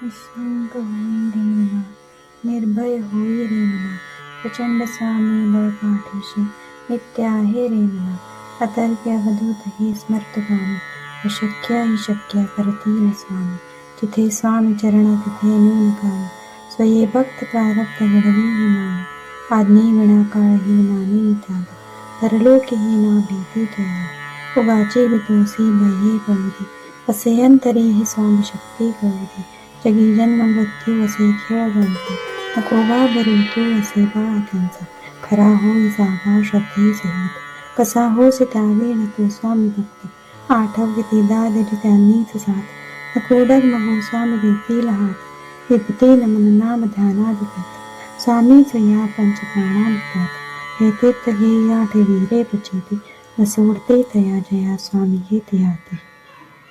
निशंक होई रे मना, निर्भय होई रे मना, प्रचंड स्वामी बळ पाठीशी नित्य आहे रे मना. अतर्क्य अवधूत ही स्मर्तकामी, अशक्य ही शक्य करतील स्वामी. जिथे स्वामी चरण तिथे न्यून कामी, स्वये भक्त प्रारब्ध घडवी ही माया. आज्ञे विना काळही नामी त्याग, परलोकीही ना भीती तया. उगाची वितोसी भय हे पळू, असे अंतरी ही स्वामी शक्ती कळू दे. जगी जन्म मृत्यू असे खेळ जणता, नको घाबरू तू असे बाळा त्यांचा. खरा होई जागा श्रद्धेसहित, कसा होस त्यावेळ तू स्वामी भक्त. आठव किती दादिली त्यांनीच साथ, नको डगमगू स्वामी देतील हात. विभतेन मन नाम ध्यानाधिपत, स्वामीच या पंच प्राणाधिपत. हे तीर्थ हे या ठेवी रे प्रचिती, न सोडते तया जया स्वामी येते हाती.